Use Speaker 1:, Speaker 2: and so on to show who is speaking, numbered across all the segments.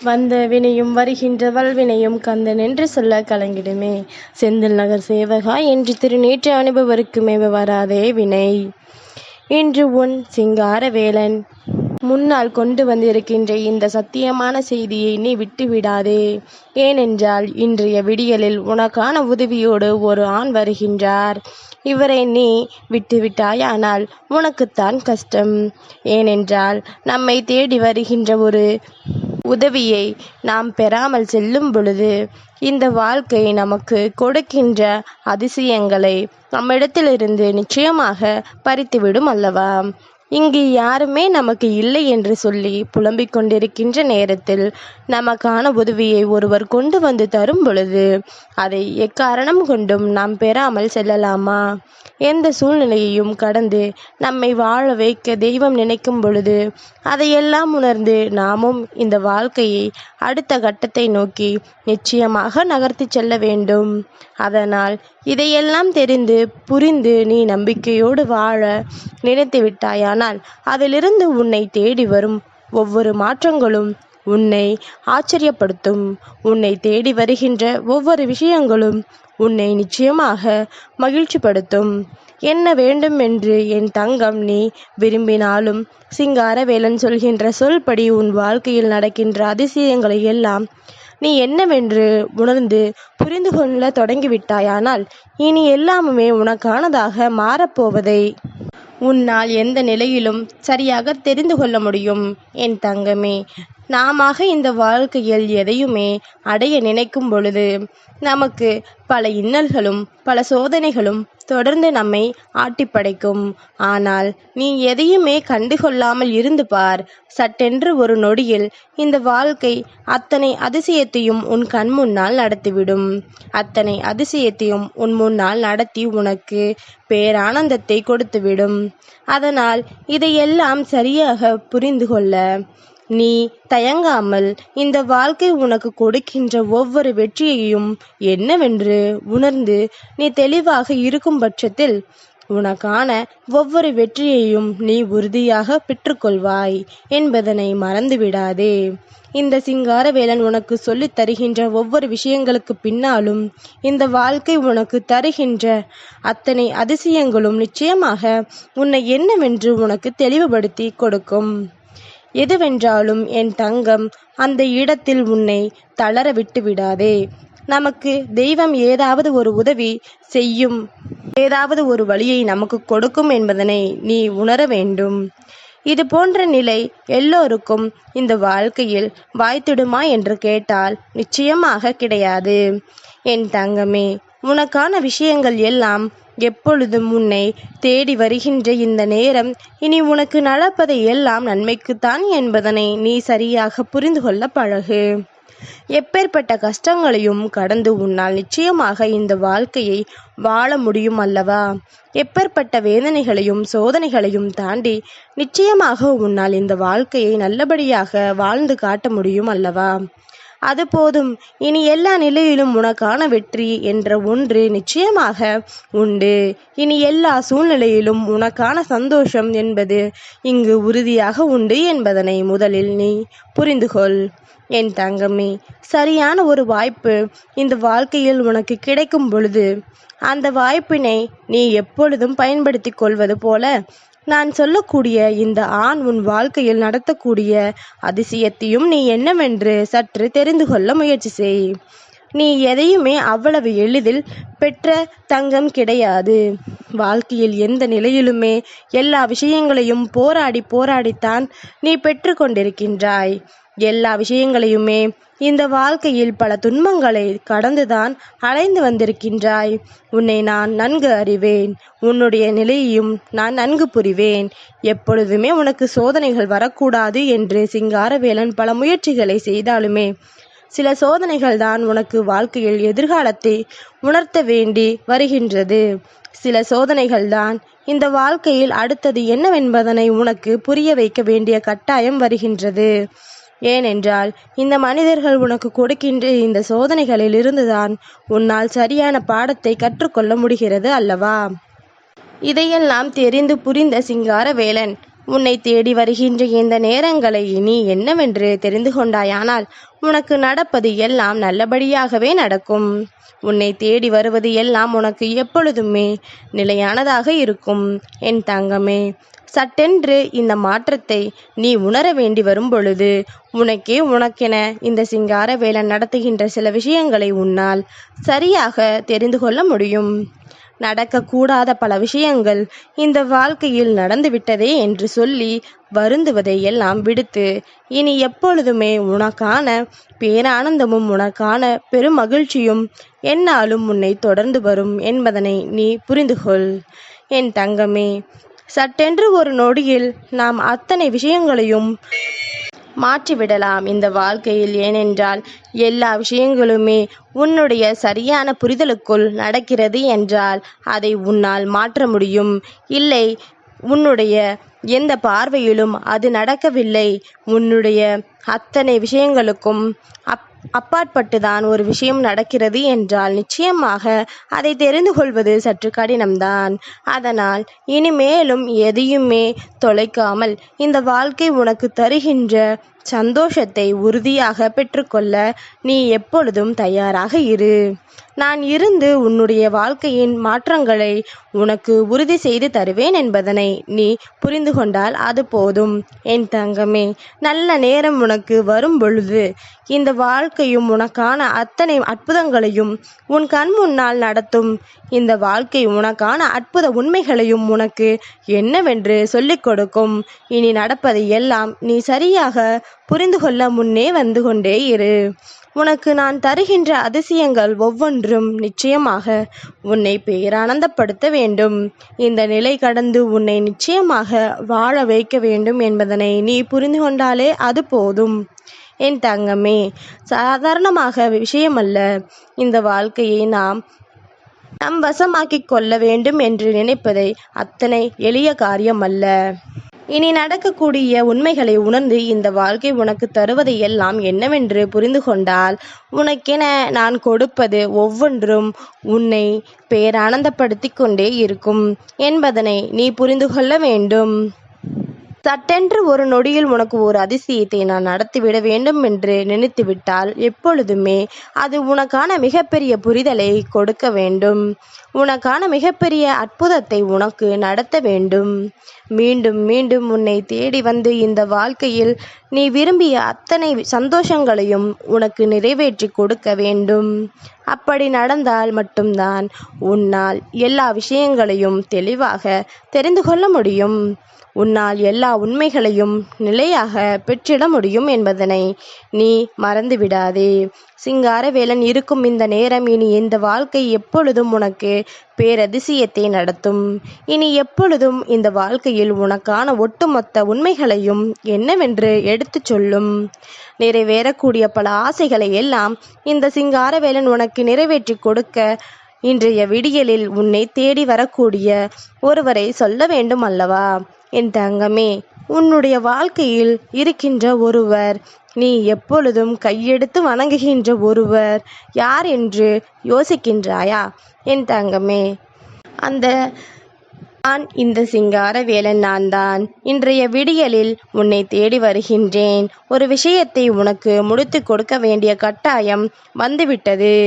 Speaker 1: வந்த வினையும் வருகின்ற வல்வினையும் கந்தன் என்று சொல்ல கலங்கிடுமே. செந்தில் நகர் சேவகா என்று திருநீற்று அனுபவருக்குமே வராதே வினை. இன்று உன் சிங்காரவேலன் முன்னால் கொண்டு வந்திருக்கின்ற இந்த சத்தியமான செய்தியை நீ விட்டு விடாதே. ஏனென்றால் இன்றைய விடியலில் உனக்கான உதவியோடு ஒரு ஆண் வருகின்றார். இவரை நீ விட்டுவிட்டாயானால் உனக்குத்தான் கஷ்டம். ஏனென்றால் நம்மை தேடி வருகின்ற ஒரு உதவியை நாம் பெறாமல் செல்லும் பொழுது இந்த வாழ்க்கை நமக்கு கொடுக்கின்ற அதிசயங்களை நம்மிடத்திலிருந்து நிச்சயமாக பறித்துவிடும் அல்லவா. இங்கு யாருமே நமக்கு இல்லை என்று சொல்லி புலம்பிக் கொண்டிருக்கின்ற நேரத்தில் நமக்கான உதவியை ஒருவர் கொண்டு வந்து தரும் பொழுது அதை எக்காரணம் கொண்டும் நாம் பெறாமல் செல்லலாமா? எந்த சூழ்நிலையையும் கடந்து நம்மை வாழ வைக்க தெய்வம் நினைக்கும் பொழுது அதையெல்லாம் உணர்ந்து நாமும் இந்த வாழ்க்கையை அடுத்த கட்டத்தை நோக்கி நிச்சயமாக நகர்த்தி செல்ல வேண்டும். அதனால் இதையெல்லாம் தெரிந்து புரிந்து நீ நம்பிக்கையோடு வாழ நினைத்து விட்டாயானால் அதிலிருந்து உன்னை தேடி வரும் ஒவ்வொரு மாற்றங்களும் உன்னை ஆச்சரியப்படுத்தும். உன்னை தேடி வருகின்ற ஒவ்வொரு விஷயங்களும் உன்னை நிச்சயமாக மகிழ்ச்சிப்படுத்தும். என்ன வேண்டும் என்று என் தங்கம் நீ விரும்பினாலும் சிங்காரவேலன் சொல்கின்ற சொல்படி உன் வாழ்க்கையில் நடக்கின்ற அதிசயங்களை எல்லாம் நீ என்னவென்று உணர்ந்து புரிந்து கொள்ள தொடங்கிவிட்டாயானால் இனி எல்லாமுமே உனக்கானதாக மாறப்போவதை உன்னால் எந்த நிலையிலும் சரியாக தெரிந்து கொள்ள முடியும். என் தங்கமே, நாம இந்த வாழ்க்கையில் எதையுமே அடைய நினைக்கும் பொழுது நமக்கு பல இன்னல்களும் பல சோதனைகளும் தொடர்ந்து நம்மை ஆட்டிப்படைக்கும். ஆனால் நீ எதையுமே கண்டுகொள்ளாமல் இருந்து பார். சட்டென்று ஒரு நொடியில் இந்த வாழ்க்கை அத்தனை அதிசயத்தையும் உன் கண் முன்னால் நடத்திவிடும். அத்தனை அதிசயத்தையும் உன் முன்னால் நடத்தி உனக்கு பேரானந்தத்தை கொடுத்துவிடும். அதனால் இதையெல்லாம் சரியாக புரிந்து கொள்ள நீ தயங்காமல் இந்த வாழ்க்கை உனக்கு கொடுக்கின்ற ஒவ்வொரு வெற்றியையும் என்னவென்று உணர்ந்து நீ தெளிவாக இருக்கும் பட்சத்தில் உனக்கான ஒவ்வொரு வெற்றியையும் நீ உறுதியாக பெற்றுக்கொள்வாய் என்பதனை மறந்துவிடாதே. இந்த சிங்காரவேலன் உனக்கு சொல்லித் தருகின்ற ஒவ்வொரு விஷயங்களுக்கு பின்னாலும் இந்த வாழ்க்கை உனக்கு தருகின்ற அத்தனை அதிசயங்களும் நிச்சயமாக உன்னை என்னவென்று உனக்கு தெளிவுபடுத்தி கொடுக்கும். எதுவென்றாலும் என் தங்கம், அந்த இடத்தில் உன்னை தளர விட்டு விடாதே. நமக்கு தெய்வம் ஏதாவது ஒரு உதவி செய்யும், ஏதாவது ஒரு வழியை நமக்கு கொடுக்கும் என்பதனை நீ உணர வேண்டும். இது போன்ற நிலை எல்லோருக்கும் இந்த வாழ்க்கையில் வாய்த்திடுமா என்று கேட்டால் நிச்சயமாக கிடையாது. என் தங்கமே, உனக்கான விஷயங்கள் எல்லாம் எப்பொழுதும் உன்னை தேடி வருகின்ற இந்த நேரம் இனி உனக்கு நடப்பதை எல்லாம் நன்மைக்குத்தான் என்பதனை நீ சரியாக புரிந்து கொள்ள பழகு. எப்பேற்பட்ட கஷ்டங்களையும் கடந்து உன்னால் நிச்சயமாக இந்த வாழ்க்கையை வாழ முடியும் அல்லவா. எப்பேற்பட்ட வேதனைகளையும் சோதனைகளையும் தாண்டி நிச்சயமாக உன்னால் இந்த வாழ்க்கையை நல்லபடியாக வாழ்ந்து காட்ட முடியும் அல்லவா. அது போதும். இனி எல்லா நிலையிலும் உனக்கான வெற்றி என்ற ஒன்று நிச்சயமாக உண்டு. இனி எல்லா சூழ்நிலையிலும் உனக்கான சந்தோஷம் என்பது இங்கு உறுதியாக உண்டு என்பதனை முதலில் நீ புரிந்து கொள். என் தங்கமே, சரியான ஒரு வாய்ப்பு இந்த வாழ்க்கையில் உனக்கு கிடைக்கும் பொழுது அந்த வாய்ப்பினை நீ எப்பொழுதும் பயன்படுத்தி கொள்வது போல நான் சொல்லக்கூடிய இந்த ஆண் உன் வாழ்க்கையில் நடத்தக்கூடிய அதிசயத்தையும் நீ என்னவென்று சற்று தெரிந்து கொள்ள முயற்சி செய். நீ எதையுமே அவ்வளவு எளிதில் பெற்ற தங்கம் கிடையாது. வாழ்க்கையில் எந்த நிலையிலுமே எல்லா விஷயங்களையும் போராடித்தான் நீ பெற்று கொண்டிருக்கின்றாய். எல்லா விஷயங்களையுமே இந்த வாழ்க்கையில் பல துன்பங்களை கடந்துதான் அலைந்து வந்திருக்கின்றாய். உன்னை நான் நன்கு அறிவேன். உன்னுடைய நிலையையும் நான் நன்கு புரிவேன். எப்பொழுதுமே உனக்கு சோதனைகள் வரக்கூடாது என்று சிங்காரவேலன் பல முயற்சிகளை செய்தாலுமே சில சோதனைகள் தான் உனக்கு வாழ்க்கையில் எதிர்காலத்தை உணர்த்த வேண்டி வருகின்றது. சில சோதனைகள் தான் இந்த வாழ்க்கையில் அடுத்தது என்னவென்பதனை உனக்கு புரிய வைக்க வேண்டிய கட்டாயம் வருகின்றது. ஏனென்றால் இந்த மனிதர்கள் உனக்கு கொடுக்கின்ற இந்த சோதனைகளில் இருந்துதான் உன்னால் சரியான பாடத்தை கற்றுக்கொள்ள முடிகிறது அல்லவா. இதையெல்லாம் தெரிந்து புரிந்த சிங்காரவேலன் உன்னை தேடி வருகின்ற இந்த நேரங்களை நீ என்னவென்று தெரிந்து கொண்டாயானால் உனக்கு நடப்பது எல்லாம் நல்லபடியாகவே நடக்கும். உன்னை தேடி வருவது எல்லாம் உனக்கு எப்பொழுதுமே நிலையானதாக இருக்கும் என் தங்கமே. சட்டென்று இந்த மாற்றத்தை நீ உணர வேண்டி வரும் பொழுது உனக்கென இந்த சிங்காரவேலன் நடத்துகின்ற சில விஷயங்களை உன்னால் சரியாக தெரிந்து கொள்ள முடியும். நடக்கக்கூடாத பல விஷயங்கள் இந்த வாழ்க்கையில் நடந்துவிட்டதே என்று சொல்லி வருந்துவதை எல்லாம் விடுத்து இனி எப்பொழுதுமே உனக்கான பேரானந்தமும் உனக்கான பெரும் மகிழ்ச்சியும் எந்நாளும் உன்னை தொடர்ந்து வரும் என்பதனை நீ புரிந்துகொள் என் தங்கமே. சட்டென்று ஒரு நொடியில் நாம் அத்தனை விஷயங்களையும் மாற்றிவிடலாம் இந்த வாழ்க்கையில். ஏனென்றால் எல்லா விஷயங்களுமே உன்னுடைய சரியான புரிதலுக்குள் நடக்கிறது என்றால் அதை உன்னால் மாற்ற முடியும். இல்லை, உன்னுடைய எந்த பார்வையிலும் அது நடக்கவில்லை, உன்னுடைய அத்தனை விஷயங்களுக்கும் அப்பாற்பட்டுதான் ஒரு விஷயம் நடக்கிறது என்றால் நிச்சயமாக அதை தெரிந்து கொள்வது சற்று கடினம்தான். அதனால் இனிமேலும் எதையுமே தொலைக்காமல் இந்த வாழ்க்கை உனக்கு தருகின்ற சந்தோஷத்தை உறுதியாக பெற்றுக்கொள்ள நீ எப்பொழுதும் தயாராக இரு. நான் இருந்து உன்னுடைய வாழ்க்கையின் மாற்றங்களை உனக்கு உறுதி செய்து தருவேன் என்பதனை நீ புரிந்து கொண்டால் அது போதும் என் தங்கமே. நல்ல நேரம் உனக்கு வரும் பொழுது இந்த வாழ்க்கையும் உனக்கான அத்தனை அற்புதங்களையும் உன் கண் முன்னால் நடத்தும். இந்த வாழ்க்கை உனக்கான அற்புத உண்மைகளையும் உனக்கு என்னவென்று சொல்லிக் கொடுக்கும். இனி நடப்பதை எல்லாம் நீ சரியாக புரிந்து கொள்ள முன்னே வந்து கொண்டே இரு. உனக்கு நான் தருகின்ற அதிசயங்கள் ஒவ்வொன்றும் நிச்சயமாக உன்னை பேரானந்தப்படுத்த வேண்டும். இந்த நிலை கடந்து உன்னை நிச்சயமாக வாழ வைக்க வேண்டும் என்பதனை நீ புரிந்து கொண்டாலே அது போதும் என் தங்கமே. சாதாரணமாக விஷயமல்ல இந்த வாழ்க்கையை நாம் நம் வசமாக்கிக் கொள்ள வேண்டும் என்று நினைப்பதை அத்தனை எளிய காரியம் அல்ல. இனி நடக்கக்கூடிய உண்மைகளை உணர்ந்து இந்த வாழ்க்கை உனக்கு தருவதை எல்லாம் என்னவென்று புரிந்து கொண்டால் உனக்கென நான் கொடுப்பது ஒவ்வொன்றும் உன்னை பேரானந்தப்படுத்தி கொண்டே இருக்கும் என்பதனை நீ புரிந்து கொள்ள வேண்டும். சட்டென்று ஒரு நொடியில் உனக்கு ஒரு அதிசயத்தை நான் நடத்திவிட வேண்டும் என்று நினைத்துவிட்டால் எப்பொழுதுமே அது உனக்கான மிகப்பெரிய புரிதலை கொடுக்க வேண்டும். உனக்கான மிகப்பெரிய அற்புதத்தை உனக்கு நடத்த வேண்டும். மீண்டும் மீண்டும் உன்னை தேடி வந்து இந்த வாழ்க்கையில் நீ விரும்பிய அத்தனை சந்தோஷங்களையும் உனக்கு நிறைவேற்றி கொடுக்க வேண்டும். அப்படி நடந்தால் மட்டும்தான் உன்னால் எல்லா விஷயங்களையும் தெளிவாக தெரிந்து கொள்ள முடியும். உன்னால் எல்லா உண்மைகளையும் நிலையாக பெற்றிட முடியும் என்பதனை நீ மறந்துவிடாதே. சிங்காரவேலன் இருக்கும் இந்த நேரம் இனி இந்த வாழ்க்கை எப்பொழுதும் உனக்கு பேரதிசயத்தை நடத்தும். இனி எப்பொழுதும் இந்த வாழ்க்கையில் உனக்கான ஒட்டுமொத்த உண்மைகளையும் என்னவென்று எடுத்துச் சொல்லும். நிறைவேறக்கூடிய பல ஆசைகளை எல்லாம் இந்த சிங்காரவேலன் உனக்கு நிறைவேற்றி கொடுக்க இன்றைய விடியலில் உன்னை தேடி வரக்கூடிய ஒருவரை சொல்ல வேண்டும் அல்லவா என் தங்கமே. உன்னுடைய வாழ்க்கையில் இருக்கின்ற ஒருவர், நீ எப்பொழுதும் கையெடுத்து வணங்குகின்ற ஒருவர் யார் என்று யோசிக்கின்றாயா என் தங்கமே? இந்த சிங்காரவேலன் நான் தான். இன்றைய விடியலில் உன்னை தேடி வருகின்றேன். ஒரு விஷயத்தை உனக்கு முடித்து கொடுக்க வேண்டிய கட்டாயம் வந்துவிட்டது.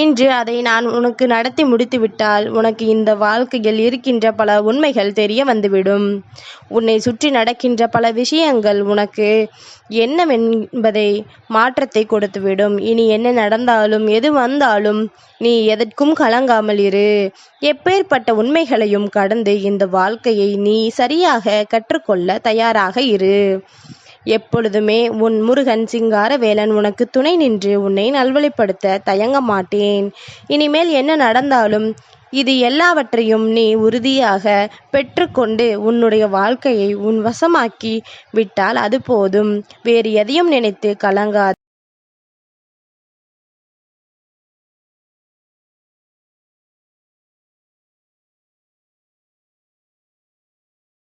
Speaker 1: இன்று அதை நான் உனக்கு நடத்தி முடித்துவிட்டால் உனக்கு இந்த வாழ்க்கையில் இருக்கின்ற பல உண்மைகள் தெரிய வந்துவிடும். உன்னை சுற்றி நடக்கின்ற பல விஷயங்கள் உனக்கு என்னவென்பதை மாற்றத்தை கொடுத்துவிடும். இனி என்ன நடந்தாலும் எது வந்தாலும் நீ எதற்கும் கலங்காமல் இரு. எப்பேற்பட்ட உண்மைகளையும் கடந்து இந்த வாழ்க்கையை நீ சரியாக கற்றுக்கொள்ள தயாராக இரு. எப்பொழுதுமே உன் முருகன் சிங்காரவேலன் உனக்கு துணை நின்று உன்னை நல்வழிப்படுத்த தயங்க மாட்டேன். இனிமேல் என்ன நடந்தாலும் இது எல்லாவற்றையும் நீ உறுதியாக பெற்றுக்கொண்டு உன்னுடைய வாழ்க்கையை உன் வசமாக்கி விட்டால் அது போதும். வேறு எதையும் நினைத்து கலங்காது.